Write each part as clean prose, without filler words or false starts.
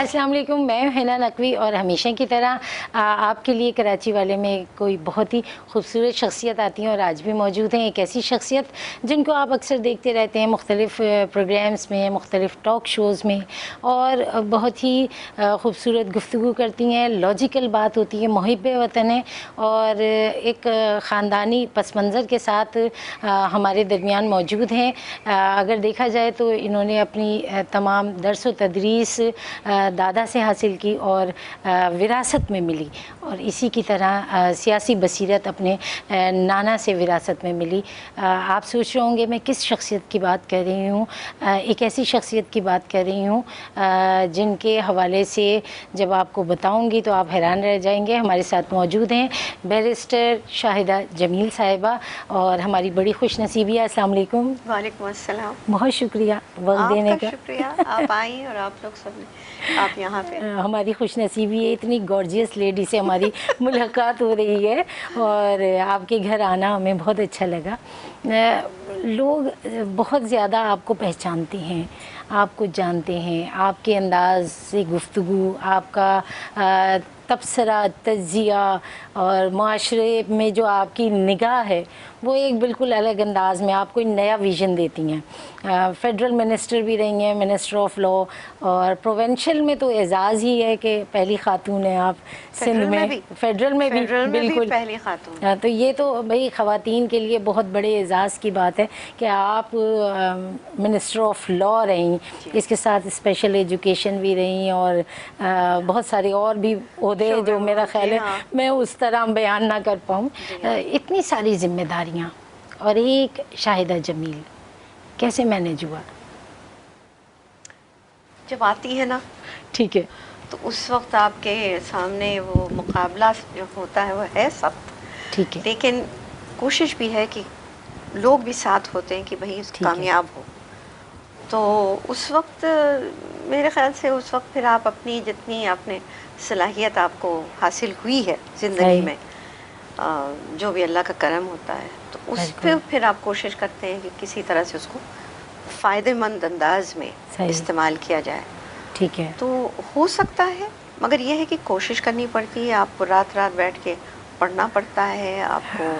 السلام علیکم، میں حنا نقوی اور ہمیشہ کی طرح آپ کے لیے کراچی والے میں کوئی بہت ہی خوبصورت شخصیت آتی ہیں اور آج بھی موجود ہیں. ایک ایسی شخصیت جن کو آپ اکثر دیکھتے رہتے ہیں مختلف پروگرامز میں، مختلف ٹاک شوز میں، اور بہت ہی خوبصورت گفتگو کرتی ہیں، لاجیکل بات ہوتی ہے، محب وطن ہے اور ایک خاندانی پس منظر کے ساتھ ہمارے درمیان موجود ہیں. اگر دیکھا جائے تو انہوں نے اپنی تمام درس و تدریس دادا سے حاصل کی اور وراثت میں ملی، اور اسی کی طرح سیاسی بصیرت اپنے نانا سے وراثت میں ملی. آپ سوچ رہے ہوں گے میں کس شخصیت کی بات کر رہی ہوں. ایک ایسی شخصیت کی بات کر رہی ہوں جن کے حوالے سے جب آپ کو بتاؤں گی تو آپ حیران رہ جائیں گے. ہمارے ساتھ موجود ہیں بیرسٹر شاہدہ جمیل صاحبہ، اور ہماری بڑی خوش نصیبی ہے. السلام علیکم. وعلیکم السلام. بہت شکریہ وقت دینے کا. شکریہ، آپ آئیں اور آپ لوگ سب آپ یہاں پہ. ہماری خوش نصیبی ہے، اتنی گارجیس لیڈی سے ہماری ملاقات ہو رہی ہے اور آپ کے گھر آنا ہمیں بہت اچھا لگا. لوگ بہت زیادہ آپ کو پہچانتے ہیں، آپ کو جانتے ہیں، آپ کے انداز سے گفتگو، آپ کا تبصرہ، تجزیہ اور معاشرے میں جو آپ کی نگاہ ہے وہ ایک بالکل الگ انداز میں آپ کو نیا ویژن دیتی ہیں. فیڈرل منسٹر بھی رہی ہیں، منسٹر آف لا، اور پروونشل میں تو اعزاز ہی ہے کہ پہلی خاتون ہیں آپ سندھ میں. فیڈرل میں بھی بالکل پہلی خاتون. تو یہ تو بھائی خواتین کے لیے بہت بڑے اعزاز کی بات ہے کہ آپ منسٹر آف لا رہیں، اس کے ساتھ اسپیشل ایجوکیشن بھی رہیں اور بہت سارے اور بھی عہدے جو میرا خیال ہے میں اس طرح بیان نہ کر پاؤں. اتنی ساری ذمہ داریاں اور ایک شاہدہ جمیل، کیسے مینیج ہوا؟ جب آتی ہے نا ٹھیک ہے تو اس وقت آپ کے سامنے وہ مقابلہ جو ہوتا ہے وہ ہے سخت، ٹھیک ہے، لیکن کوشش بھی ہے کہ لوگ بھی ساتھ ہوتے ہیں کہ بھئی کامیاب ہو. تو اس وقت میرے خیال سے اس وقت پھر آپ اپنی جتنی آپ نے صلاحیت آپ کو حاصل ہوئی ہے زندگی میں، جو بھی اللہ کا کرم ہوتا ہے، تو اس پہ پھر آپ کوشش کرتے ہیں کہ کسی طرح سے اس کو فائدہ مند انداز میں استعمال کیا جائے. ٹھیک ہے. تو ہو سکتا ہے، مگر یہ ہے کہ کوشش کرنی پڑتی ہے. آپ کو رات رات بیٹھ کے پڑھنا پڑتا ہے، آپ کو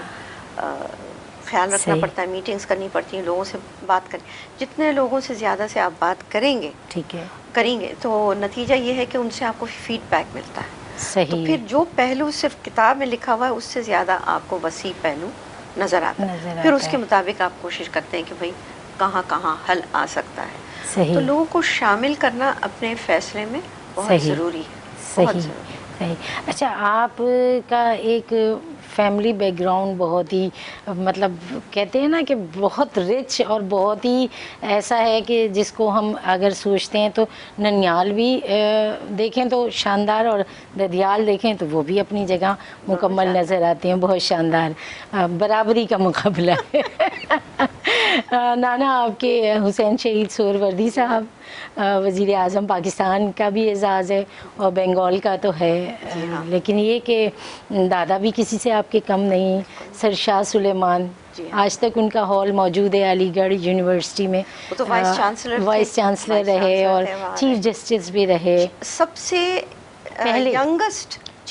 خیال رکھنا پڑتا ہے، میٹنگز کرنی پڑتی ہیں، لوگوں سے بات کریں. جتنے لوگوں سے زیادہ سے آپ بات کریں گے، ٹھیک ہے، کریں گے تو نتیجہ یہ ہے کہ ان سے آپ کو فیڈ بیک ملتا ہے. صحیح. تو پھر جو پہلو صرف کتاب میں لکھا ہوا ہے اس سے زیادہ آپ کو وسیع پہلو نظر آتا ہے. پھر اس کے مطابق آپ کوشش کرتے ہیں کہ بھئی کہاں کہاں حل آ سکتا ہے. صحیح. تو لوگوں کو شامل کرنا اپنے فیصلے میں بہت ضروری ہے. صحیح صحیح. اچھا، آپ کا ایک فیملی بیک گراؤنڈ بہت ہی مطلب کہتے ہیں نا کہ بہت رچ اور بہت ہی ایسا ہے کہ جس کو ہم اگر سوچتے ہیں تو ننیال بھی دیکھیں تو شاندار اور ددیال دیکھیں تو وہ بھی اپنی جگہ مکمل نظر آتے ہیں، بہت شاندار، برابری کا مقابلہ ہے. نانا آپ کے حسین شہید سہروردی صاحب وزیر اعظم پاکستان کا بھی اعزاز ہے اور بنگال کا تو ہے، لیکن یہ کہ دادا بھی کسی سے آپ کے کم نہیں. سر شاہ سلیمان، آج تک ان کا ہال موجود ہے علی گڑھ یونیورسٹی میں، وائس چانسلر رہے اور چیف جسٹس بھی رہے. سب سے پہلے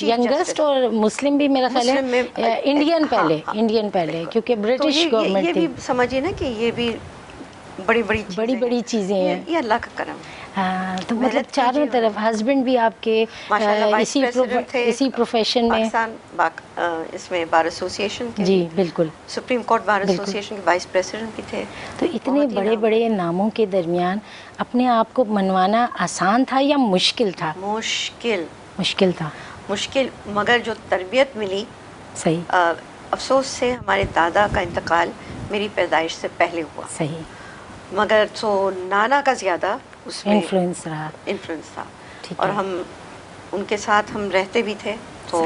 ینگسٹ اور مسلم بھی میرا خیال ہے انڈین پہلے کیونکہ برٹش گورنمنٹ یہ بھی سمجھیے نا کہ یہ بھی بڑی بڑی چیزیں ہیں. یہ اللہ کا کرم. ہاں، تو مطلب چاروں طرف ہسبینڈ بھی آپ کے اسی پروفیشن میں، اس میں بار ایسوسی ایشن کے، جی بالکل، سپریم کورٹ بار ایسوسی ایشن کے وائس پریزیڈنٹ بھی تھے. تو اتنے بڑے بڑے ناموں کے درمیان اپنے آپ کو منوانا آسان تھا یا مشکل تھا؟ مشکل تھا. مشکل، مگر جو تربیت ملی، صحیح، افسوس سے ہمارے دادا کا انتقال میری پیدائش سے پہلے ہوا. صحیح. مگر تو نانا کا زیادہ اس میں انفلوئنس تھا. اور ہم ان کے ساتھ ہم رہتے بھی تھے. تو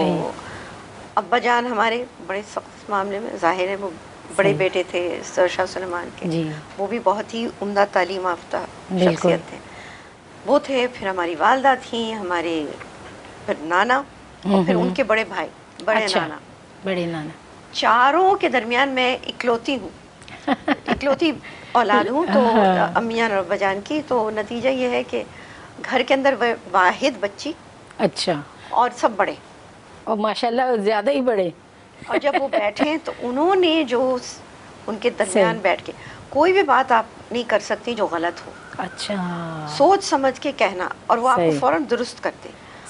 ابا جان ہمارے بڑے سخت معاملے میں، ظاہر ہے وہ بڑے بیٹے تھے سر شاہ سلیمان کے، وہ بھی بہت ہی عمدہ تعلیم یافتہ شخصیت تھے، وہ تھے. پھر ہماری والدہ تھیں، ہمارے پھر نانا، اور پھر ان کے بڑے بھائی، بڑے نانا. چاروں کے درمیان میں اکلوتی ہوں، اکلوتی اولاد ہوں. تو امی جان اور ابا جان کی، تو نتیجہ یہ ہے کہ گھر کے اندر وہ واحد بچی. اچھا. اور سب بڑے, اور ماشاءاللہ زیادہ ہی بڑے. اور جب وہ بیٹھے تو انہوں نے جو ان کے درمیان بیٹھ کے کوئی بھی بات آپ نہیں کر سکتی جو غلط ہو. اچھا. سوچ سمجھ کے کہنا, اور وہ آپ کو فوراً درست کرتے.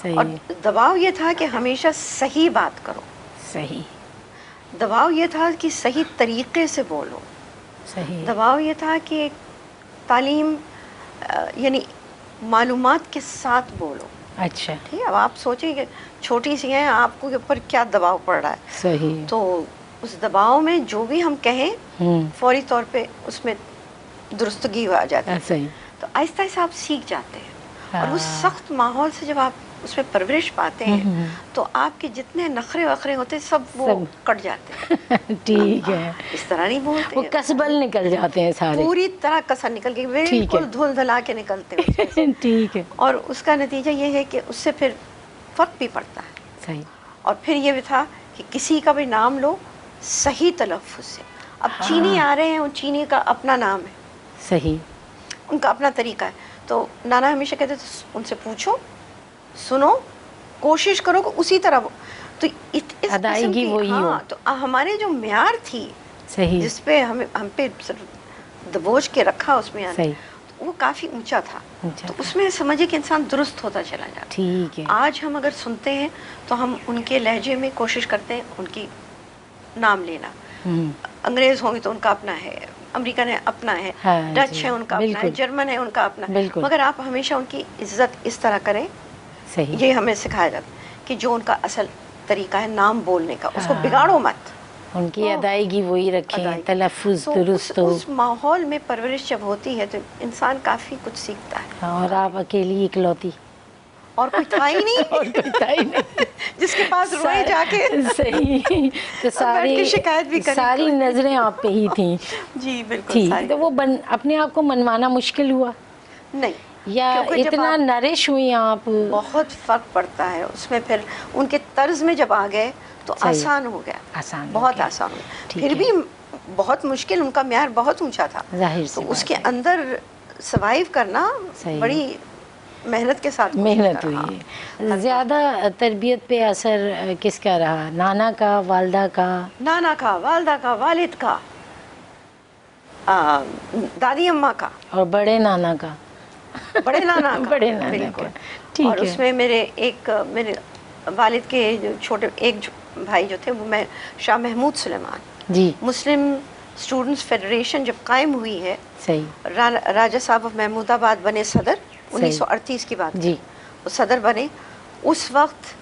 اور دباؤ یہ تھا کہ ہمیشہ صحیح بات کرو. صحیح. دباؤ یہ تھا کہ صحیح طریقے سے بولو. صحیح. دباؤ یہ تھا کہ تعلیم یعنی معلومات کے ساتھ بولو. اچھا. ٹھیک ہے, اب آپ سوچیں کہ چھوٹی سی ہیں, آپ کو اوپر کیا دباؤ پڑ رہا ہے. صحیح. تو اس دباؤ میں جو بھی ہم کہیں فوری طور پہ اس میں درستگی آ جاتی ہے. صحیح. تو آہستہ آہستہ آپ سیکھ جاتے ہیں. اور اس سخت ماحول سے جب آپ اس میں پرورش پاتے ہیں تو آپ کے جتنے نخرے وخرے ہوتے ہیں سب وہ کٹ جاتے ہیں. ٹھیک ہے. اس طرح نہیں بولتے, وہ کسبل نکل جاتے ہیں سارے, پوری طرح کسر نکل کے بالکل دھل دھلا کے نکلتے ہیں. ٹھیک ہے. اور اس کا نتیجہ یہ ہے کہ اس سے پھر فرق بھی پڑتا ہے. صحیح. اور پھر یہ بھی تھا کہ کسی کا بھی نام لو صحیح تلفظ سے. اب چینی آ رہے ہیں, ان چینی کا اپنا نام ہے. صحیح. ان کا اپنا طریقہ ہے. تو نانا ہمیشہ کہتے تھے ان سے پوچھو, سنو, کوشش کرو کہ اسی طرح تو ادائیگی وہی ہو. تو ہمارے جو معیار تھی صحیح, جس پہ ہم پہ دبوچ کے رکھا اس میں وہ کافی اونچا تھا. تو اس میں سمجھے کہ انسان درست ہوتا چلا جاتا. ٹھیک ہے. آج ہم اگر سنتے ہیں تو ہم ان کے لہجے میں کوشش کرتے ہیں ان کی نام لینا. انگریز ہوں گے تو ان کا اپنا ہے, امریکن ہے اپنا ہے, ڈچ ہے ان کا اپنا ہے, جرمن ہے ان کا اپنا, مگر آپ ہمیشہ ان کی عزت اس طرح کریں. صحیح. یہ ہمیں سکھایا جاتا کہ جو ان کا اصل طریقہ ہے نام بولنے کا, اس کو بگاڑو مت, ان کی ادائیگی وہی رکھیں, تلفظ درست ہو. اس ماحول میں پرورش جب ہوتی ہے تو انسان کافی کچھ سیکھتا ہے. اور آپ اکیلی اکلوتی, اور کوئی تھا ہی نہیں, اور کوئی تھا ہی نہیں جس کے پاس روئے جا کے. صحیح. تو شکایت بھی کریں, ساری نظریں آپ پہ ہی تھیں. جی بالکل. ٹھیک. تو وہ اپنے آپ کو منوانا مشکل ہوا نہیں, یا اتنا نرش ہوئی آپ؟ بہت فرق پڑتا ہے اس میں. پھر ان کے طرز میں جب آ گئے تو آسان ہو گیا. آسان, بہت آسان ہو گیا. پھر بھی بہت مشکل, ان کا معیار بہت اونچا تھا. ظاہر تو اس کے اندر سروائیو کرنا بڑی محنت کے ساتھ محنت ہوئی ہے. زیادہ تربیت پہ اثر کس کا رہا؟ نانا کا, والدہ کا؟ نانا کا, والدہ کا, والد کا, دادی اماں کا, اور بڑے نانا کا. بڑے نانا کا. بڑے نانا کا. ٹھیک ہے. اور اس میں میرے والد کے جو چھوٹے ایک بھائی جو تھے وہ شاہ محمود سلیمان. جی. مسلم اسٹوڈنٹس فیڈریشن جب قائم ہوئی ہے, صحیح, راجہ صاحب آف محمود آباد بنے صدر, 1938 کی بات. جی. وہ صدر بنے. اس وقت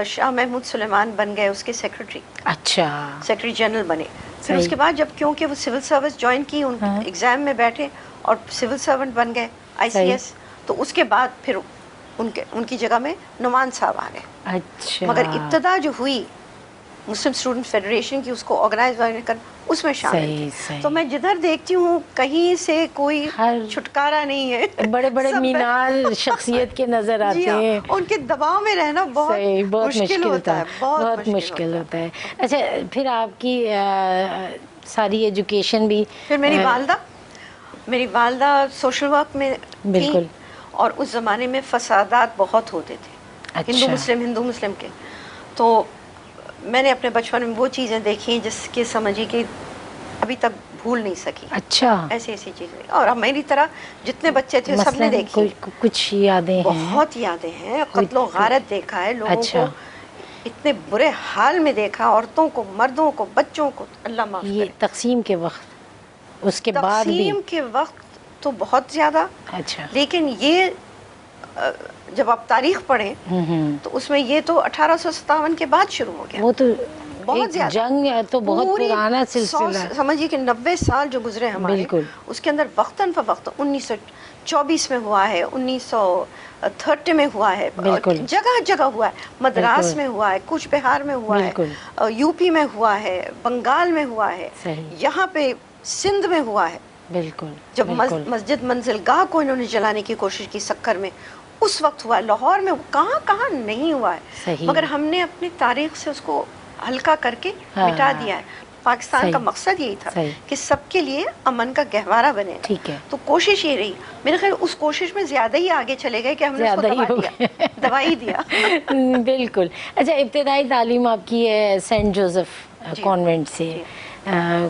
شاہ محمود سلیمان بن گئے اس کے سیکرٹری. اچھا. سیکرٹری جنرل بنے. پھر اس کے بعد جب کیونکہ وہ سول سروس جوائن کی, ان ایگزام میں بیٹھے اور سول سرونٹ بن گئے, ICS. تو اس کے بعد پھر ان کی جگہ میں نعمان صاحب آ گئے. اچھا. مگر ابتدا جو ہوئی مسلم اسٹوڈنٹ فیڈریشن کی, اس کو آرگنائز کر اس میں شامل تھی. تو میں جدھر دیکھتی ہوں کہیں سے کوئی چھٹکارا نہیں ہے. بڑے بڑے مینار شخصیت کے نظر آتے ہیں. ان کے دباؤ میں رہنا بہت مشکل ہوتا ہے. بہت مشکل ہوتا ہے. اچھا, پھر آپ کی ساری ایجوکیشن بھی؟ پھر میری والدہ سوشل ورک میں بالکل. اور اس زمانے میں فسادات بہت ہوتے تھے. اچھا. ہندو مسلم کے. تو میں نے اپنے بچپن میں وہ چیزیں دیکھی جس کے سمجھی کہ ابھی تک بھول نہیں سکی. اچھا. ایسی چیزیں. اور اب میری طرح جتنے بچے تھے سب نے دیکھی. کچھ یادیں ہیں؟ بہت یادیں ہیں. قتل و غارت دیکھا ہے لوگوں کو, اتنے برے حال میں دیکھا, عورتوں کو, مردوں کو, بچوں کو. اللہ معاف کرے. یہ تقسیم کے وقت, اس کے بعد بھی؟ تقسیم کے وقت تو بہت زیادہ. اچھا. لیکن یہ جب آپ تاریخ پڑھیں تو اس میں یہ تو 1857 کے بعد شروع ہو گیا. وہ تو بہت زیادہ جنگ ہے, تو بہت پرانا سلسلہ. سمجھیے کہ 90 سال جو گزرے ہمارے, اس کے اندر وقتاً فوقتاً 1924 میں ہوا ہے, 1930 میں ہوا ہے, جگہ جگہ ہوا ہے. مدراس میں ہوا ہے, کوچ بہار میں ہوا ہے, UP میں ہوا ہے, بنگال میں ہوا ہے, یہاں پہ سندھ میں ہوا ہے. بالکل. جب مسجد منزل گاہ کو انہوں نے جلانے کی کوشش کی سکر میں, اس وقت ہوا ہے. لاہور میں کہاں نہیں ہوا ہے. مگر ہم نے اپنی تاریخ سے اس کو ہلکا کر کے مٹا دیا ہے. پاکستان کا مقصد یہی تھا کہ سب کے لیے امن کا گہوارہ بنے. ٹھیک ہے. تو کوشش یہ رہی. میرے خیال اس کوشش میں زیادہ ہی آگے چلے گئے کہ ہم نے اس کو دبا ہی دیا. بالکل. اچھا, ابتدائی تعلیم آپ کی ہے سینٹ جوزف کانوینٹ سے.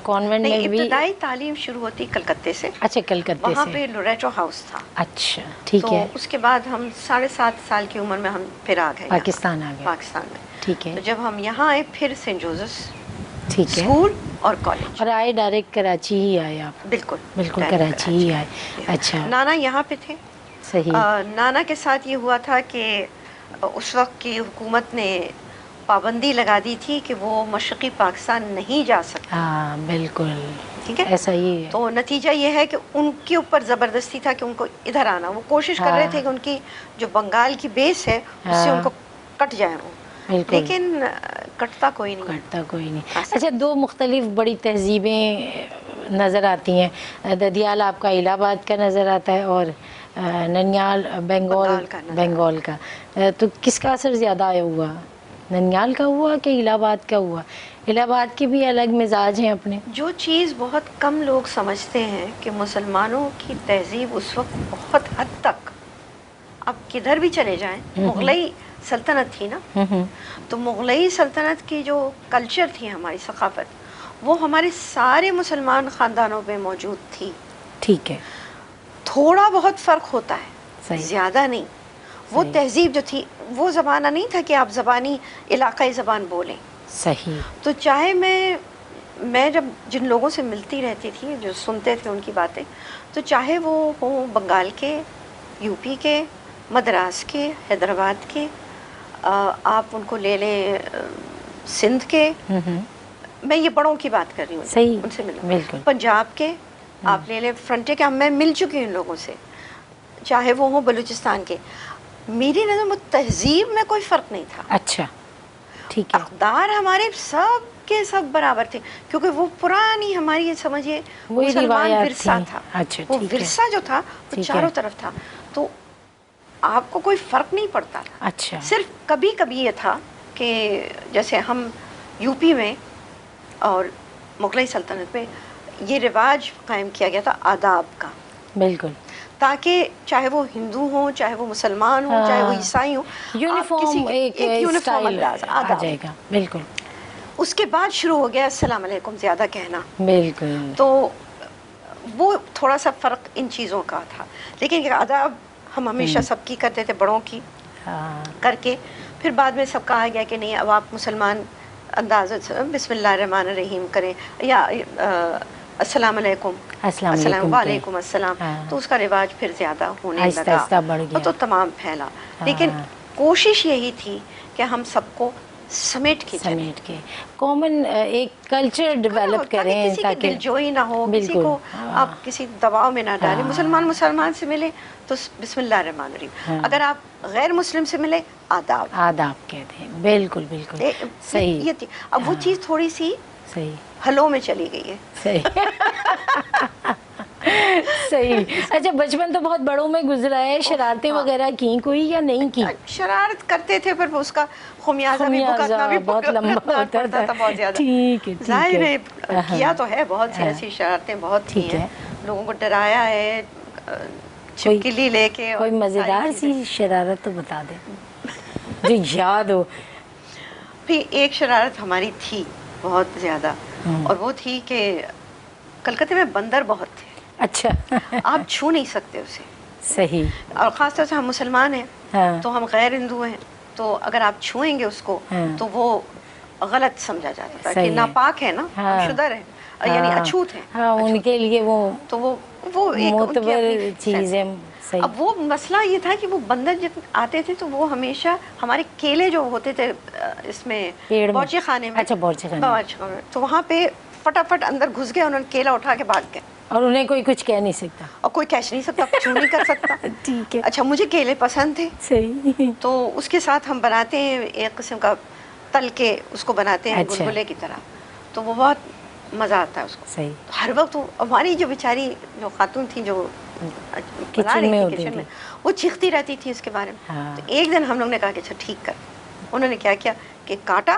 کانوینٹ میں بھی ابتدائی تعلیم شروع ہوتی کلکتے سے. اچھا, کلکتے سے. وہاں پہ لوریٹو ہاؤس تھا. اچھا, ٹھیک ہے. اس کے بعد ہم 7.5 سال کی عمر میں ہم پھر آ گئے پاکستان. آ گئے پاکستان میں. ٹھیک ہے. تو جب ہم یہاں آئے پھر سینٹ جوزف ٹھیک ہے اسکول اور کالج. اور آئے ڈائریکٹ کراچی ہی آئے آپ؟ بالکل بالکل کراچی ہی آئے. اچھا. نانا یہاں پہ تھے. صحیح. نانا کے ساتھ یہ ہوا تھا کہ اس وقت کی حکومت نے پابندی لگا دی تھی کہ وہ مشرقی پاکستان نہیں جا سکتے. ہاں بالکل. ٹھیک ہے, ایسا ہی ہے. تو نتیجہ یہ ہے کہ ان کے اوپر زبردستی تھا کہ ان کو ادھر آنا. وہ کوشش کر رہے تھے کہ ان کی جو بنگال کی بیس ہے اس سے ان کو کٹ جائیں وہ, لیکن کٹتا کوئی نہیں. کٹتا کوئی نہیں. اچھا, دو مختلف بڑی تہذیبیں نظر آتی ہیں. ددیال آپ کا الہ آباد کا نظر آتا ہے اور ننیال بنگال کا. تو کس کا اثر زیادہ ہوا, ننیال کا ہوا کہ الہ آباد کا ہوا؟ الہ آباد کے بھی الگ مزاج ہیں اپنے. جو چیز بہت کم لوگ سمجھتے ہیں کہ مسلمانوں کی تہذیب اس وقت بہت حد تک, اب کدھر بھی چلے جائیں, مغلئی سلطنت تھی نا, تو مغلئی سلطنت کی جو کلچر تھی, ہماری ثقافت, وہ ہمارے سارے مسلمان خاندانوں میں موجود تھی. ٹھیک ہے. تھوڑا بہت فرق ہوتا ہے, صحیح. زیادہ نہیں. وہ تہذیب جو تھی, وہ زمانہ نہیں تھا کہ آپ زبانی علاقائی زبان بولیں. صحیح. تو چاہے میں جب جن لوگوں سے ملتی رہتی تھی, جو سنتے تھے ان کی باتیں, تو چاہے وہ ہوں بنگال کے, یو پی کے, مدراس کے, حیدرآباد کے, آپ ان کو لے لیں سندھ کے, میں یہ بڑوں کی بات کر رہی ہوں, صحیح, ان سے ملنا. بالکل. پنجاب کے آپ لے لیں, فرنٹے کے, میں مل چکی ہوں ان لوگوں سے, چاہے وہ ہوں بلوچستان کے. میری نظر میں تہذیب میں کوئی فرق نہیں تھا. اچھا, ٹھیک ہے. اقدار ہمارے سب کے سب برابر تھے, کیونکہ وہ پرانی ہماری سمجھیے مسلمان ورثہ تھا. اچھا, وہ ورثہ جو تھا وہ چاروں طرف تھا, تو آپ کو کوئی فرق نہیں پڑتا تھا. اچھا. صرف کبھی کبھی یہ تھا کہ جیسے ہم یو پی میں اور مغلئی سلطنت میں یہ رواج قائم کیا گیا تھا آداب کا. بالکل. تاکہ چاہے وہ ہندو ہوں, چاہے وہ مسلمان ہوں, چاہے وہ عیسائی ہوں, یونیفارم ایک یونیفارم انداز آ جائے گا. بالکل. اس کے بعد شروع ہو گیا السلام علیکم زیادہ کہنا. بالکل. تو وہ تھوڑا سا فرق ان چیزوں کا تھا, لیکن آداب ہم ہمیشہ سب کی کرتے تھے, بڑوں کی کر کے. پھر بعد میں سب کہا گیا کہ نہیں, اب آپ مسلمان انداز بسم اللہ الرحمن الرحیم کریں, یا السلام علیکم, السلام وعلیکم السلام. تو اس کا رواج پھر زیادہ ہونے لگا, تو تمام پھیلا. لیکن کوشش یہی تھی کہ ہم سب کو سمیٹ کے کامن ایک کلچر ڈیولپ کریں, تاکہ دلجوئی نہ ہو, کسی کو آپ کسی دباؤ میں نہ ڈالیں. مسلمان سے ملے تو بسم اللہ الرحمن الرحیم, اگر آپ غیر مسلم سے ملے آداب کہتے ہیں. بالکل بالکل صحیح. یہ تھی. اب وہ چیز تھوڑی سی صحیح حلوں میں چلی گئی ہے. صحیح. صحیح. اچھا, بچپن تو بہت بڑوں میں گزرا ہے, شرارتیں وغیرہ کی کوئی یا نہیں کی؟ شرارت کرتے تھے, پر اس کا خمیازہ بھی بہت لمبا ہوتا تھا, بہت زیادہ. ٹھیک ہے. ظاہر ہے کیا تو ہے, بہت سی ایسی شرارتیں بہت کی ہیں, لوگوں کو ڈرایا ہے چھپکلی لے کے. کوئی مزیدار سی شرارت تو بتا دیں جو یاد ہو. پھر ایک شرارت ہماری تھی بہت زیادہ, اور وہ تھی کہ کلکتے میں بندر بہت تھے. اچھا. آپ چھو نہیں سکتے اسے. صحیح. اور خاص طور سے ہم مسلمان ہیں, تو ہم غیر ہندو ہیں, تو اگر آپ چھوئیں گے اس کو تو وہ غلط سمجھا جاتا تھا کہ ناپاک ہے نا, شدر ہے, یعنی اچھوت ہے. ان کے لیے وہ تو وہ ایک معتبر چیز ہے. اب وہ مسئلہ یہ تھا کہ وہ بندر جب آتے تھے تو وہ ہمیشہ ہمارے کیلے جو ہوتے تھے اس میں بورچے خانے میں, اچھا بورچے خانے, تو وہاں پہ فٹافٹ اندر گھس گئے, انہوں نے کیلا اٹھا کے بھاگ گئے, اور انہیں کوئی کچھ کہہ نہیں سکتا, اور کوئی کہہ نہیں سکتا, چھو نہیں کر سکتا. ٹھیک ہے. اچھا, مجھے کیلے پسند تھے. صحیح. تو اس کے ساتھ ہم بناتے ہیں ایک قسم کا تل کے اس کو بناتے ہیں گلگلے کی طرح, تو وہ بہت مزہ آتا ہے اس کو. صحیح. ہر وقت ہماری جو بیچاری جو خاتون تھیں جو کچن میں وہ چیختی رہتی تھی اس کے بارے میں. تو ایک دن ہم لوگ نے کہا کہ اچھا ٹھیک کر. انہوں نے کیا کیا کہ کاٹا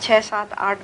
6, 7, 8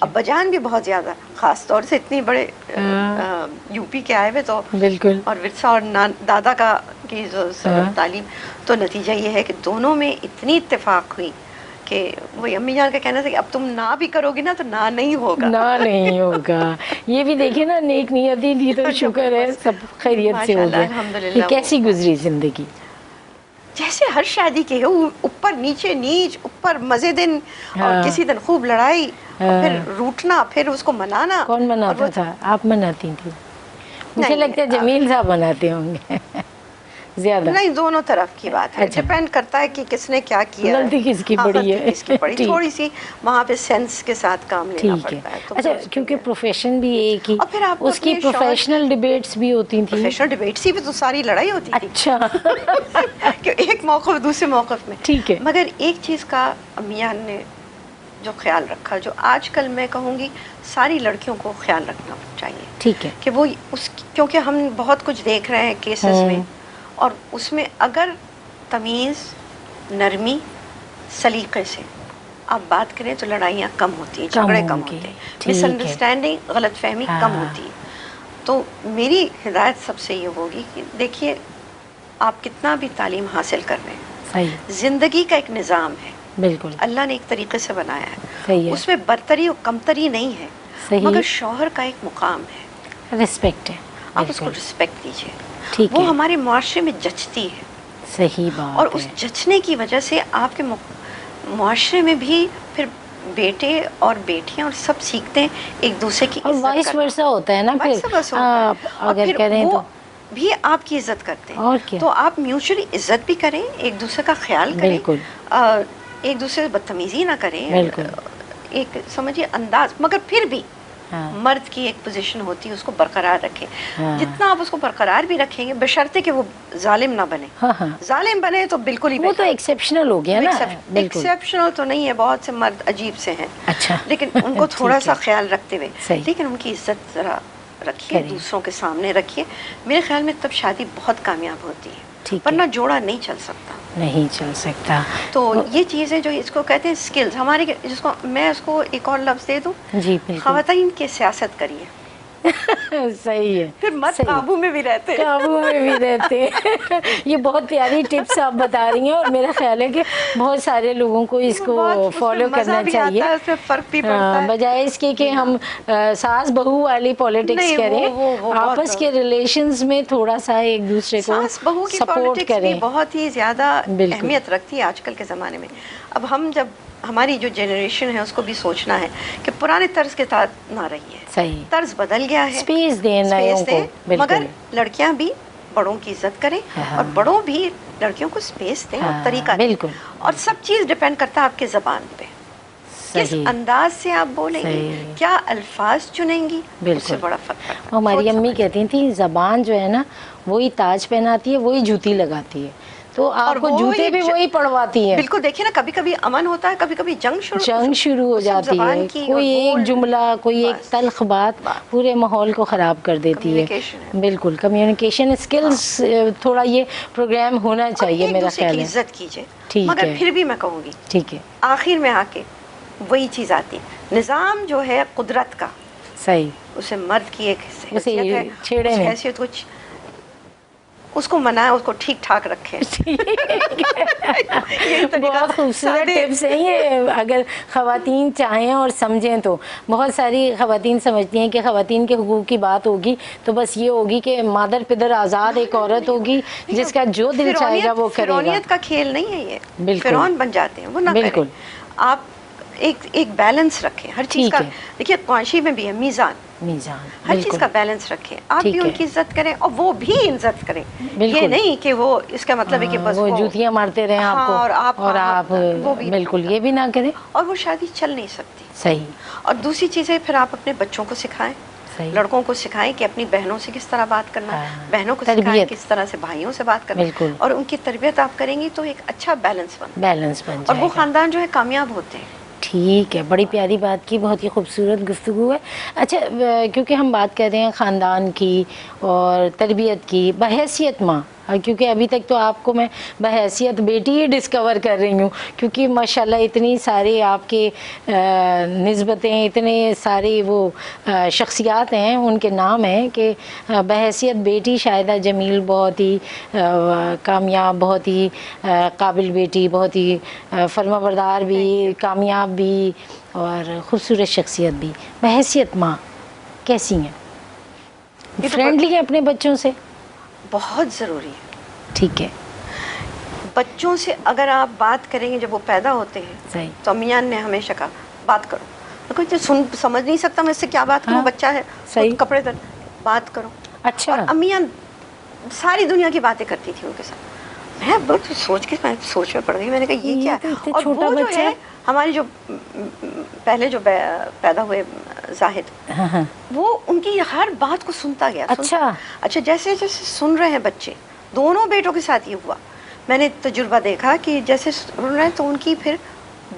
ابا جان بھی بہت زیادہ، خاص طور سے اتنی بڑے یو پی کے آئے ہوئے تو بالکل، اور ورثہ اور دادا کا کی جو تعلیم، تو نتیجہ یہ ہے کہ دونوں میں اتنی اتفاق ہوئی کہ وہی امی جان کا کہنا تھا کہ اب تم نہ بھی کرو گی نا تو نہ نہیں ہوگا، نہ نہیں ہوگا. یہ بھی دیکھیں نا، نیک نیتی تھی تو شکر ہے سب خیریت سے ہو گیا. الحمدللہ. کیسی گزری زندگی؟ جیسے ہر شادی کے اوپر نیچے نیچ، اوپر مزے دن اور کسی دن خوب لڑائی، اور پھر روٹنا، پھر اس کو منانا. کون مناتا تھا؟ آپ مناتی تھی؟ مجھے لگتا ہے جمیل صاحب مناتے ہوں گے زیادہ. نہیں، دونوں طرف کی بات ہے، ڈیپینڈ کرتا ہے کہ کس نے کیا کیا، غلطی کس کی بڑی ہے، کس کی بڑی. تھوڑی سی وہاں پہ سینس کے ساتھ کام لینا پڑتا ہے. اچھا، کیونکہ پروفیشن بھی ایک ہی، اور پھر آپ اس کی پروفیشنل ڈیبیٹس بھی ہوتی تھیں. پروفیشنل ڈیبیٹس ہی بھی تو ساری لڑائی ہوتی تھی. اچھا. کہ ایک موقف دوسرے موقف میں. ٹھیک ہے. مگر ایک چیز کا امیان نے جو خیال رکھا، جو آج کل میں کہوں گی ساری لڑکیوں کو خیال رکھنا چاہیے، ٹھیک ہے، کہ وہ کیونکہ ہم بہت کچھ دیکھ رہے ہیں کیسز میں، اور اس میں اگر تمیز، نرمی، سلیقے سے آپ بات کریں تو لڑائیاں کم ہوتی ہیں، جھگڑے کم ہوتے ہیں، مس انڈرسٹینڈنگ، غلط فہمی کم ہوتی ہے. تو میری ہدایت سب سے یہ ہوگی کہ دیکھیے، آپ کتنا بھی تعلیم حاصل کر رہے ہیں، زندگی کا ایک نظام ہے، بالکل اللہ نے ایک طریقے سے بنایا ہے، اس میں برتری اور کمتری نہیں ہے، مگر شوہر کا ایک مقام ہے، رسپیکٹ ہے، آپ اس کو رسپیکٹ دیجیے. وہ ہمارے معاشرے میں جچتی ہے. صحیح بات. اور اس جچنے کی وجہ سے آپ کے معاشرے میں بھی پھر بیٹے اور بیٹیاں اور سب سیکھتے ہیں ایک دوسرے کی عزت، اور وائس ورثہ ہوتا ہے نا، پھر اگر کریں تو بھی آپ کی عزت کرتے ہیں. تو آپ میوچولی عزت بھی کریں، ایک دوسرے کا خیال کریں، ایک دوسرے سے بدتمیزی نہ کریں، ایک سمجھیے انداز، مگر پھر بھی مرد کی ایک پوزیشن ہوتی ہے، اس کو برقرار رکھیں. جتنا آپ اس کو برقرار بھی رکھیں گے، بشرطے کہ وہ ظالم نہ بنے. ظالم بنے تو بالکل ہی وہ تو ایکسیپشنل ہو گیا نا. ایکسیپشنل تو نہیں ہے، بہت سے مرد عجیب سے ہیں، لیکن ان کو تھوڑا سا خیال رکھتے ہوئے، لیکن ان کی عزت ذرا رکھیے، دوسروں کے سامنے رکھیے. میرے خیال میں تب شادی بہت کامیاب ہوتی ہے، ورنہ جوڑا نہیں چل سکتا، نہیں چل سکتا. تو یہ چیزیں جو اس کو کہتے ہیں اسکلز ہمارے، جس کو میں اس کو ایک اور لفظ دے دوں، خواتین کی سیاست کریے. صحیح ہے، پھر مرد قابو میں بھی رہتے، یہ بہت پیاری ٹپس آپ بتا رہی ہیں، اور میرا خیال ہے کہ بہت سارے لوگوں کو اس کو فالو کرنا چاہیے، فرق بھی پڑتا ہے، بجائے اس کے کہ ہم ساس بہو والی پالیٹکس کریں. آپس کے ریلیشنز میں تھوڑا سا ایک دوسرے کو ساس بہو کی پالیٹکس بھی بہت ہی زیادہ اہمیت رکھتی ہے آج کل کے زمانے میں. اب ہم جب ہماری جو جنریشن ہے اس کو بھی سوچنا ہے کہ پرانے طرز کے ساتھ نہ رہیے، صحیح طرز بدل گیا ہے، اسپیس دیں، مگر لڑکیاں بھی بڑوں کی عزت کریں، اور بڑوں بھی لڑکیوں کو اسپیس دیں اور طریقہ دیں. اور سب چیز ڈیپینڈ کرتا ہے آپ کے زبان پہ، کس انداز سے آپ بولیں گی، کیا الفاظ چنیں گی، اس سے بڑا فرق پڑتا ہے. ہماری امی کہتی تھیں زبان جو ہے نا وہی تاج پہناتی ہے، وہی جوتی لگاتی ہے، تو آپ کو جوتے بھی وہی پڑھواتی ہیں. بالکل، دیکھیے نا، کبھی کبھی امن ہوتا ہے، کبھی کبھی جنگ شروع ہو جاتی ہے، کوئی ایک جملہ، کوئی ایک تلخ بات پورے ماحول کو خراب کر دیتی ہے. بالکل، کمیونیکیشن اسکلز تھوڑا یہ پروگرام ہونا چاہیے میرا خیال ہے. عزت کیجیے، مگر پھر بھی میں کہوں گی، ٹھیک ہے، آخر میں آ کے وہی چیز آتی ہے، نظام جو ہے قدرت کا، صحیح، اسے مرد کی ایک حیثیت کچھ اس کو منائے، اس کو ٹھیک ٹھاک رکھے. بہت خوبصورت ٹپس ہیں یہ، اگر خواتین چاہیں اور سمجھیں تو. بہت ساری خواتین سمجھتی ہیں کہ خواتین کے حقوق کی بات ہوگی تو بس یہ ہوگی کہ مادر پدر آزاد ایک عورت ہوگی جس کا جو دل چاہے گا وہ کرے گا. فرعونیت کا کھیل نہیں ہے یہ، فرعون بن جاتے ہیں وہ نہ کریں. آپ ایک بیلنس رکھیں ہر چیز کا. دیکھیے معاشی میں بھی ہے میزان، ہر چیز کا بیلنس رکھیں. آپ بھی ان کی عزت کریں اور وہ بھی عزت کریں. یہ نہیں کہ وہ اس کا مطلب ہے کہ بس وہ جوتیاں مارتے رہیں آپ کو اور آپ بالکل یہ بھی نہ کریں، اور وہ شادی چل نہیں سکتی. صحیح. اور دوسری چیز ہے، پھر آپ اپنے بچوں کو سکھائیں، لڑکوں کو سکھائیں کہ اپنی بہنوں سے کس طرح بات کرنا ہے، بہنوں کو سکھائیں کس طرح سے بھائیوں سے بات کرنا ہے، اور ان کی تربیت آپ کریں گی تو ایک اچھا بیلنس بن جائے گا، اور وہ خاندان جو ہے کامیاب ہوتے ہیں. ٹھیک ہے، بڑی پیاری بات کی، بہت ہی خوبصورت گفتگو ہے. اچھا، کیونکہ ہم بات کر رہے ہیں خاندان کی اور تربیت کی، بحیثیت ماں کیونکہ ابھی تک تو آپ کو میں بحیثیت بیٹی ہی ڈسکور کر رہی ہوں، کیونکہ ماشاءاللہ اتنی سارے آپ کے نسبتیں، اتنے سارے وہ شخصیات ہیں، ان کے نام ہیں کہ بحیثیت بیٹی شاہدہ جمیل بہت ہی کامیاب، بہت ہی قابل بیٹی، بہت ہی فرمانبردار بھی، کامیاب بھی اور خوبصورت شخصیت بھی۔ بحیثیت ماں کیسی ہیں؟ فرینڈلی ہیں اپنے بچوں سے؟ بہت ضروری ہے۔ ٹھیک ہے۔ بچوں سے اگر آپ بات کریں گے جب وہ پیدا ہوتے ہیں، صحیح۔ تو امیان نے ہمیشہ کہا بات کرو، کوئی سمجھ نہیں سکتا میں اس سے کیا بات کروں، بچہ ہے، صحیح، کپڑے در بات کرو۔ اچھا۔ اور امیان ساری دنیا کی باتیں کرتی تھی ان کے ساتھ۔ میں بہت سوچ میں پڑ گئی، میں نے کہا یہ کیا ہے؟ اور وہ جو ہے ہماری جو پہلے جو پیدا ہوئے زاہد، وہ ان کی ہر بات کو سنتا گیا۔ اچھا جیسے جیسے سن رہے ہیں بچے، دونوں بیٹوں کے ساتھ یہ ہوا، میں نے تجربہ دیکھا کہ جیسے سن رہے ہیں تو ان کی پھر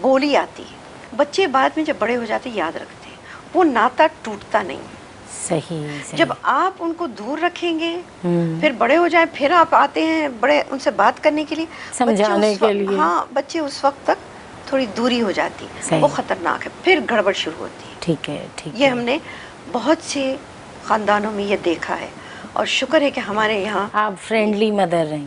بولی آتی ہے۔ بچے بعد میں جب بڑے ہو جاتے یاد رکھتے ہیں، وہ ناتا ٹوٹتا نہیں۔ صحیح۔ جب آپ ان کو دور رکھیں گے، پھر بڑے ہو جائیں، پھر آپ آتے ہیں بڑے ان سے بات کرنے کے لیے، سمجھانے کے لیے، ہاں بچے اس وقت تک تھوڑی دوری ہو جاتی ہے، وہ خطرناک ہے، پھر گڑبڑ شروع ہوتی ہے۔ ٹھیک ہے، ٹھیک ہے۔ یہ ہم نے بہت سے خاندانوں میں یہ دیکھا ہے، اور شکر ہے کہ ہمارے یہاں آپ فرینڈلی مدر رہیں۔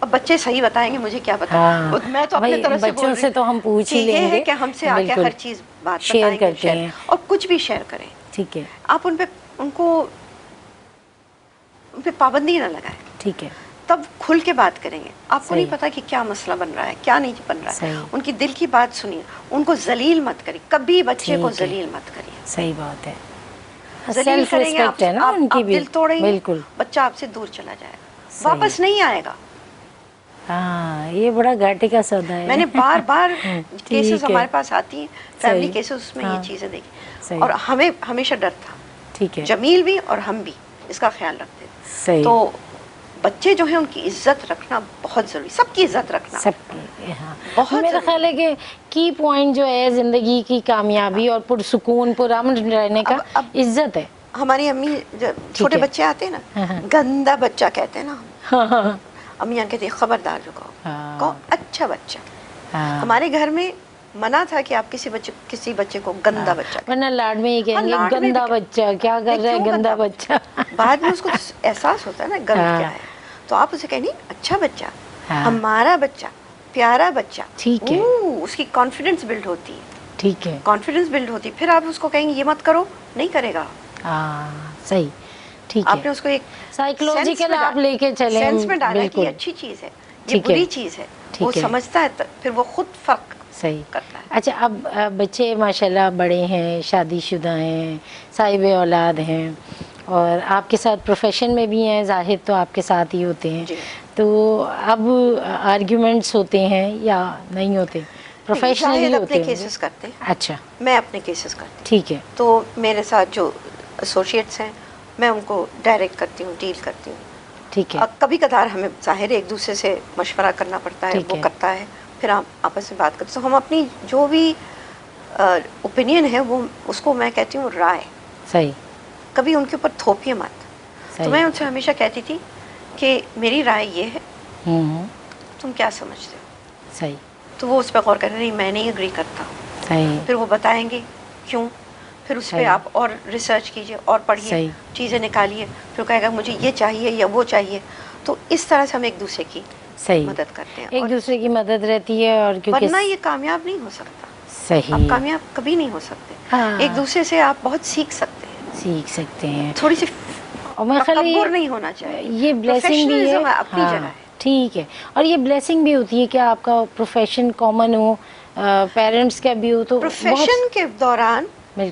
اب بچے صحیح بتائیں گے مجھے کیا پتا، میں تو اپنے طرف سے بول رہی ہوں، بچوں سے تو ہم پوچھ ہی لیں گے، یہ ہے کہ ہم سے آ کے ہر چیز بات شیئر کرتے ہیں، اور کچھ بھی شیئر کریں۔ ٹھیک ہے۔ آپ ان پہ پابندی نہ لگائیں، ٹھیک ہے، تب کھل کے بات کریں گے۔ آپ کو نہیں پتا کہ کیا مسئلہ بن رہا ہے، کیا نہیں بن رہا ہے، ان کی دل کی بات سنیے، ان کو ذلیل مت کریے، کبھی بچے کو ذلیل مت کریے۔ صحیح بات ہے، ذلیل کریں گے آپ دل توڑیں گے، بالکل، بچہ آپ سے دور چلا جائے گا، واپس نہیں آئے گا۔ ہاں، یہ بڑا گھاٹے کا سودا ہے۔ میں نے بار بار کیسز ہمارے پاس آتی ہیں، فیملی کیسز، اس میں یہ چیزیں دیکھی، اور ہمیں ہمیشہ ڈر تھا، ٹھیک ہے، جمیل بھی اور ہم بھی اس کا خیال رکھتے تھے۔ تو بچے جو ہیں ان کی عزت رکھنا بہت ضروری، سب کی عزت رکھنا سب کی، ہاں، میرا خیال ہے کہ کی پوائنٹ جو ہے زندگی کی کامیابی اور پرسکون پرامن رہنے کا عزت ہے۔ ہماری امی جب چھوٹے بچے آتے ہیں نا، گندا بچہ کہتے ہیں نا، امیاں کہتی ہیں خبردار جو کہو اچھا بچہ۔ ہمارے گھر میں منع تھا کہ آپ کسی بچے کو گندا بچہ، ورنہ لاڈ میں یہ کہیں گے گندا بچہ کیا کر رہا ہے، گندا بچہ۔ بعد میں اس کو احساس ہوتا ہے نا گند کیا ہے، تو آپ اسے کہیں نہیں اچھا بچہ، ہمارا بچہ، پیارا بچہ، ٹھیک ہے، اس کی کانفیڈنس بلڈ ہوتی ہے۔ ٹھیک ہے، کانفیڈنس بلڈ ہوتی ہے، پھر آپ اس کو کہیں گے یہ مت کرو، نہیں کرے گا۔ صحیح، ٹھیک ہے، آپ نے اس کو ایک سائیکولوجیکل آپ لے کے چلیں، سینس میں ڈالا کہ یہ اچھی چیز ہے، یہ بری چیز ہے، وہ سمجھتا ہے، پھر وہ خود فرق کرتا ہے۔ اچھا، اب بچے ماشاءاللہ بڑے ہیں، شادی شدہ ہیں، صاحب اولاد ہیں، اور آپ کے ساتھ پروفیشن میں بھی ہیں، زاہد تو آپ کے ساتھ ہی ہوتے ہیں، تو اب آرگیومنٹس ہوتے ہیں یا نہیں ہوتے؟ پروفیشنلی ہوتے ہیں؟ کیسز کرتے ہیں۔ اچھا، میں اپنے کیسز کرتی ہوں۔ ٹھیک ہے، تو میرے ساتھ جو ایسوسیٹس ہیں میں ان کو ڈائریکٹ کرتی ہوں، ڈیل کرتی ہوں۔ ٹھیک ہے، کبھی کبھار ہمیں ظاہر ہے ایک دوسرے سے مشورہ کرنا پڑتا ہے، وہ کرتا ہے، پھر ہم آپس میں بات کرتے ہیں۔ تو ہم اپنی جو بھی اوپینین ہے وہ اس کو میں کہتی ہوں رائے، صحیح، کبھی ان کے اوپر تھوپیے مت۔ تو میں ان سے ہمیشہ کہتی تھی کہ میری رائے یہ ہے، تم کیا سمجھتے ہو؟ صحیح، تو وہ اس پہ غور کریں، نہیں میں نہیں اگری کرتا، صحیح، پھر وہ بتائیں گے کیوں، پھر اس پہ آپ اور ریسرچ کیجئے اور پڑھیے، چیزیں نکالیے، پھر کہے گا مجھے یہ چاہیے یا وہ چاہیے۔ تو اس طرح سے ہم ایک دوسرے کی مدد کرتے ہیں، ایک دوسرے کی مدد رہتی ہے، اور ورنہ یہ کامیاب نہیں ہو سکتا۔ صحیح، آپ کامیاب کبھی نہیں ہو سکتے۔ ایک دوسرے سے آپ بہت سیکھ سکتے ہیں، تھوڑی سی تکبر نہیں ہونا چاہیے، یہ بلیسنگ بھی ہے اپنی جگہ ہے، ٹھیک ہے، اور یہ بلیسنگ بھی ہوتی ہے کہ آپ کا پروفیشن کامن ہو، پیرنٹس کا بھی ہو، تو پروفیشن کے دوران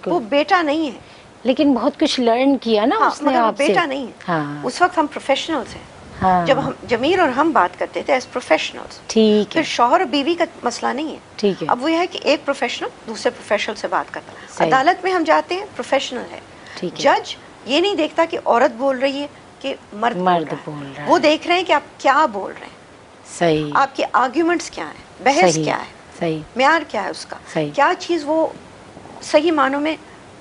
وہ بیٹا نہیں ہے، لیکن بہت کچھ لرن کیا نا اس نے آپ سے، بیٹا نہیں ہے، اس وقت ہم پروفیشنلز ہیں۔ جب ہم جمیل اور ہم بات کرتے تھے ایز پروفیشنلز، ٹھیک ہے، پھر شوہر اور بیوی کا مسئلہ نہیں ہے، ٹھیک ہے، اب وہ یہ ہے کہ ایک پروفیشنل دوسرے پروفیشنل سے بات کرتا ہے، عدالت میں ہم جاتے ہیں پروفیشنل ہے، جج یہ نہیں دیکھتا کہ عورت بول رہی ہے کہ مرد بول رہا ہے، وہ دیکھ رہے ہیں کہ آپ کیا بول رہے ہیں، صحیح، آپ کے آرگیومنٹس کیا ہیں، بحث کیا ہے، صحیح، معیار کیا ہے اس کا، کیا چیز وہ صحیح معنوں میں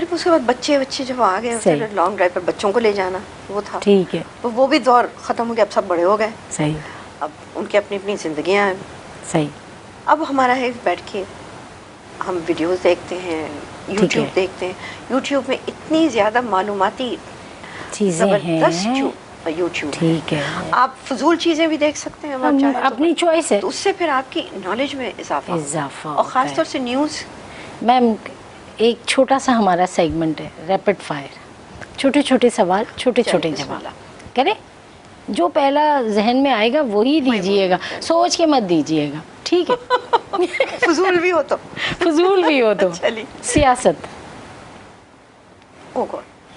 پھر اس کے بعد بچے جب آ گئے پھر لانگ ڈرائیو پر بچوں کو لے جانا وہ تھا. ٹھیک ہے. تو وہ بھی دور ختم ہو گیا, اب سب بڑے ہو گئے. صحیح. اب ان کی اپنی اپنی زندگیاں ہیں. صحیح. اب ہمارا ہے بیٹھ کے ہم ویڈیوز دیکھتے ہیں, یوٹیوب دیکھتے ہیں. یوٹیوب میں اتنی زیادہ معلوماتی چیزیں زبردست ہیں یوٹیوب. ٹھیک ہے. آپ فضول چیزیں بھی دیکھ سکتے ہیں, اپنی چوائس ہے, تو اس سے پھر آپ کی نالج میں اضافہ اور خاص طور سے نیوز. میم ایک چھوٹا سا ہمارا سیگمنٹ ہے ریپڈ فائر, چھوٹے چھوٹے سوال چھوٹے چھوٹے جواب کریں, جو پہلا ذہن میں آئے گا وہی دیجیے گا, سوچ کے مت دیجیے گا, ٹھیک ہے. فضول بھی ہو تو فضول بھی ہو تو. سیاست.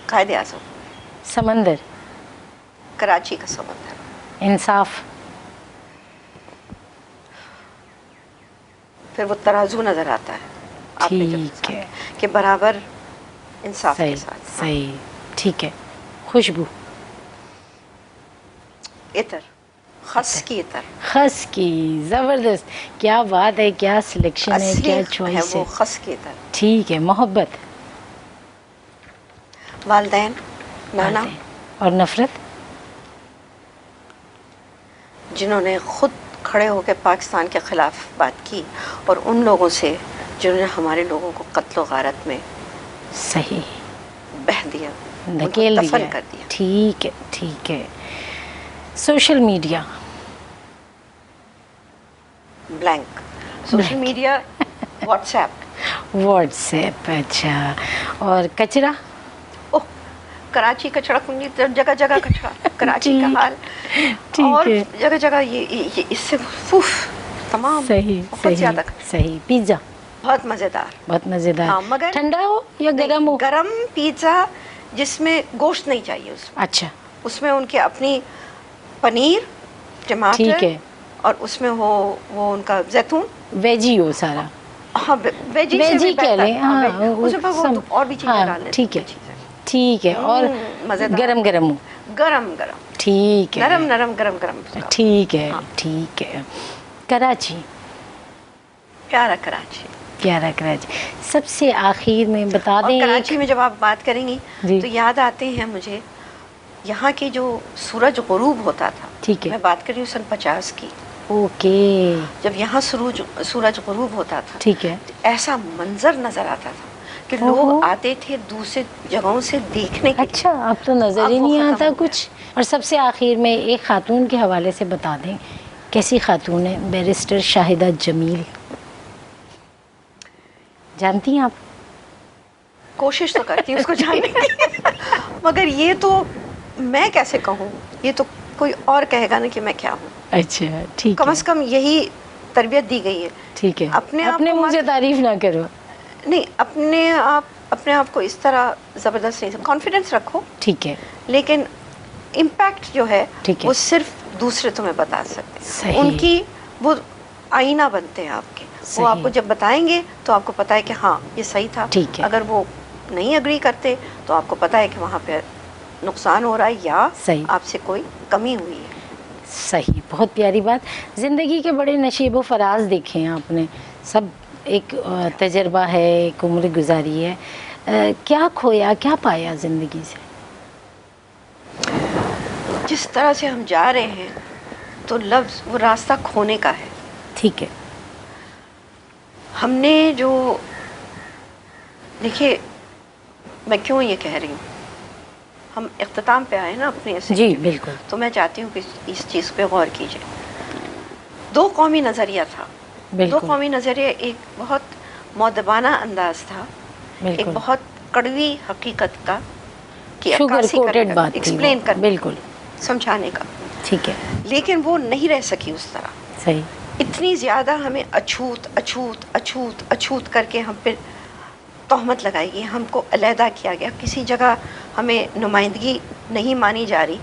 قائد اعظم. سمندر. کراچی کا سمندر. انصاف. پھر وہ ترازو نظر آتا ہے ٹھیک ہے کہ برابر انصاف کے ساتھ. صحیح. ٹھیک ہے. خوشبو. عطر. خس کی عطر. خس کی. زبردست, کیا بات ہے, کیا سلیکشن ہے, کیا چوائس ہے. وہ خس کی عطر. ٹھیک ہے. محبت. والدین, نانا. اور نفرت. جنہوں نے خود کھڑے ہو کے پاکستان کے خلاف بات کی اور ان لوگوں سے جنہوں نے ہمارے لوگوں کو قتل و غارت میں صحیح بہہ دیا, دھکیل دیا, دفن کر دیا. ٹھیک ہے. ٹھیک ہے. Social media. Blank. Social media what's app. What's app. اچھا. اور کچرا. کراچی کچڑا کنجی, جگہ جگہ کچڑا. کراچی کا حال اور جگہ جگہ یہ اس سے تمام بہت زیادہ. صحیح. پیزا. بہت مزیدار. بہت مزیدار. مگر ٹھنڈا ہو یا گرم ہو. گرم پیزا جس میں گوشت نہیں چاہیے اس میں. اچھا. اس میں ان کے اپنی پنیر, ٹماٹر, اور اس میں وہ ان کا زیتون, ویجی ہو سارا. ہاں ویجی کہہ لیں. ہاں اس میں اور بھی چیزیں ڈالیں. ٹھیک ہے. ٹھیک ہے. اور گرم گرم ہو. گرم گرم. ٹھیک ہے. نرم نرم گرم گرم. ٹھیک ہے. ٹھیک ہے. کراچی. پیارا کراچی. پیارا کراچی. سب سے آخر میں بتا دیں, کراچی میں جب آپ بات کریں گی تو یاد آتے ہیں مجھے یہاں کی جو سورج غروب ہوتا تھا. ٹھیک ہے. میں بات کر رہی ہوں 50 کی. اوکے. جب یہاں سورج غروب ہوتا تھا, ٹھیک ہے, ایسا منظر نظر آتا تھا کہ لوگ آتے تھے دوسرے جگہوں سے دیکھنے کے. اچھا, اب تو نظر ہی نہیں آتا کچھ. اور سب سے آخر میں ایک خاتون کے حوالے سے بتا دیں, کیسی خاتون ہے بیرسٹر شاہدہ جمیل, جانتی ہیں آپ؟ کوشش تو کرتی ہوں اس کو جاننے کی, مگر یہ تو میں کیسے کہوں, یہ تو کوئی اور کہے گا نا کہ میں کیا ہوں. اچھا. ٹھیک. کم از کم یہی تربیت دی گئی ہے. ٹھیک ہے. اپنے منہ سے تعریف نہ کرو. نہیں, اپنے آپ کو اس طرح زبردست نہیں, کانفیڈنس رکھو. ٹھیک ہے. لیکن امپیکٹ جو ہے وہ صرف دوسرے تمہیں بتا سکتے ہیں. ان کی وہ آئینہ بنتے ہیں آپ کے. وہ آپ کو جب بتائیں گے تو آپ کو پتا ہے کہ ہاں یہ صحیح تھا. اگر وہ نہیں اگری کرتے تو آپ کو پتا ہے کہ وہاں پہ نقصان ہو رہا ہے یا آپ سے کوئی کمی ہوئی ہے. صحیح. بہت پیاری بات. زندگی کے بڑے نشیب و فراز دیکھے ہیں آپ نے, سب ایک تجربہ ہے, ایک عمر گزاری ہے. کیا کھویا, کیا پایا زندگی سے؟ جس طرح سے ہم جا رہے ہیں تو لفظ وہ راستہ کھونے کا ہے. ٹھیک ہے. ہم نے جو دیکھیے, میں کیوں یہ کہہ رہی ہوں, ہم اختتام پہ آئے نا اپنے ایسے. جی بالکل. تو میں چاہتی ہوں کہ اس چیز پہ غور کیجیے. 2 قومی نظریہ تھا. 2 قومی نظریہ, ایک بہت مؤدبانہ انداز تھا, ایک بہت کڑوی حقیقت کا ایکسپلین کرنا, بالکل سمجھانے کا. ٹھیک ہے. لیکن وہ نہیں رہ سکی اس طرح. صحیح. اتنی زیادہ ہمیں اچھوت اچھوت اچھوت اچھوت کر کے ہم پہ تہمت لگائی گئی, ہم کو علیحدہ کیا گیا. کسی جگہ ہمیں نمائندگی نہیں مانی جا رہی,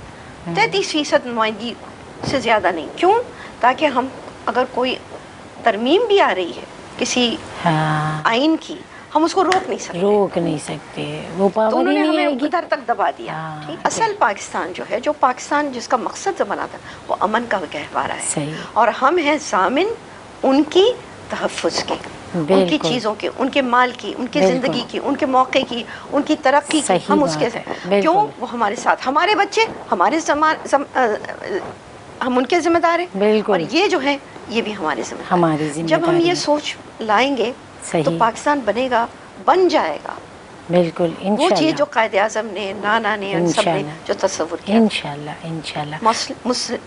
33% نمائندگی سے زیادہ نہیں. کیوں؟ تاکہ ہم اگر کوئی ترمیم بھی آ رہی ہے کسی آئین کی, ہم اس کو روک نہیں سکتے. وہ تو انہوں نے ہمیں ادھر تک دبا دیا. اصل پاکستان جو ہے, جو پاکستان جس کا مقصد بنا تھا, وہ امن کا گہوارہ ہے. اور ہم ہیں ضامن ان کی تحفظ کے. ان کی چیزوں کی، ان کے مال کی، ان کی زندگی کی، ان کے موقع کی، ان کی ترقی کی، ہم اس کے کیوں وہ ہمارے ساتھ، ہمارے بچے ہمارے ہم ان کے ذمہ دار ہیں، اور یہ جو ہے یہ بھی ہمارے ذمہ دار ہیں۔ جب ہم یہ سوچ لائیں گے تو پاکستان بنے گا، بن جائے گا بالکل وہ چیز جو قائد اعظم نے، نانا نے، ان سب نے جو تصور کیا، انشاءاللہ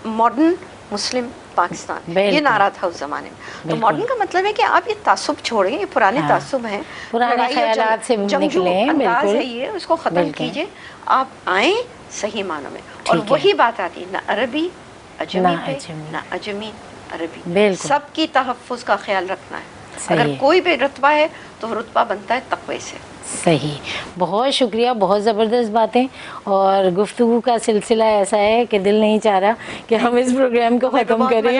ماڈرن مسلم پاکستان، یہ نعرہ تھا اس زمانے میں۔ تو ماڈرن کا مطلب ہے کہ آپ یہ تعصب چھوڑیں، یہ پرانے تعصب ہیں، پرانے خیالات سے نکلیں، انداز ہے یہ، اس کو ختم کیجئے، آپ آئیں صحیح معنوں میں۔ اور وہی بات آتی نہ عربی عجمی پہ، نہ عجمی عربی، سب کی تحفظ کا خیال رکھنا ہے۔ اگر کوئی بھی رتبہ ہے تو رتبہ بنتا ہے تقوی سے۔ صحیح، بہت شکریہ، بہت زبردست باتیں، اور گفتگو کا سلسلہ ایسا ہے کہ دل نہیں چاہ رہا کہ ہم اس پروگرام کو ختم کریں،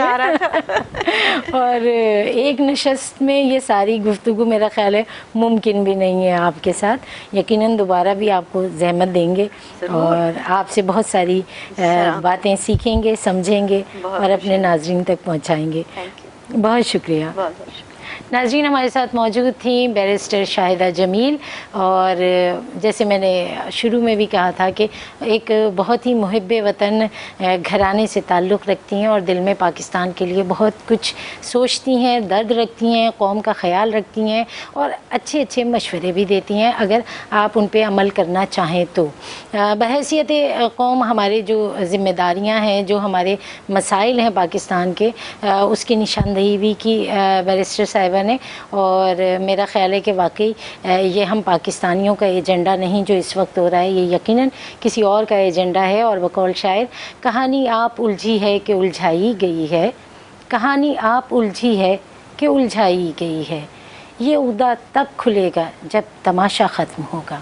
اور ایک نشست میں یہ ساری گفتگو میرا خیال ہے ممکن بھی نہیں ہے آپ کے ساتھ۔ یقیناً دوبارہ بھی آپ کو زحمت دیں گے اور آپ سے بہت ساری باتیں سیکھیں گے، سمجھیں گے اور اپنے ناظرین تک پہنچائیں گے۔ بہت شکریہ۔ ناظرین، ہمارے ساتھ موجود تھیں بیرسٹر شاہدہ جمیل، اور جیسے میں نے شروع میں بھی کہا تھا کہ ایک بہت ہی محب وطن گھرانے سے تعلق رکھتی ہیں، اور دل میں پاکستان کے لیے بہت کچھ سوچتی ہیں، درد رکھتی ہیں، قوم کا خیال رکھتی ہیں، اور اچھے اچھے مشورے بھی دیتی ہیں اگر آپ ان پہ عمل کرنا چاہیں تو۔ بحیثیت قوم ہمارے جو ذمہ داریاں ہیں، جو ہمارے مسائل ہیں پاکستان کے، اس کی نشاندہی بھی کی بیرسٹر صاحبہ نے، اور میرا خیال ہے کہ واقعی یہ ہم پاکستانیوں کا ایجنڈا نہیں جو اس وقت ہو رہا ہے، یہ یقیناً کسی اور کا ایجنڈا ہے۔ اور بقول شاعر، کہانی آپ الجھی ہے کہ الجھائی گئی ہے، کہانی آپ الجھی ہے کہ الجھائی گئی ہے، یہ عہدہ تب کھلے گا جب تماشا ختم ہوگا۔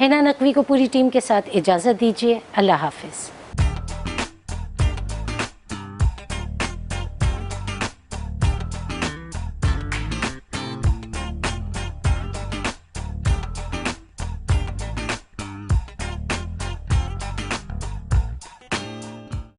حنا نقوی کو پوری ٹیم کے ساتھ اجازت دیجیے، اللہ حافظ۔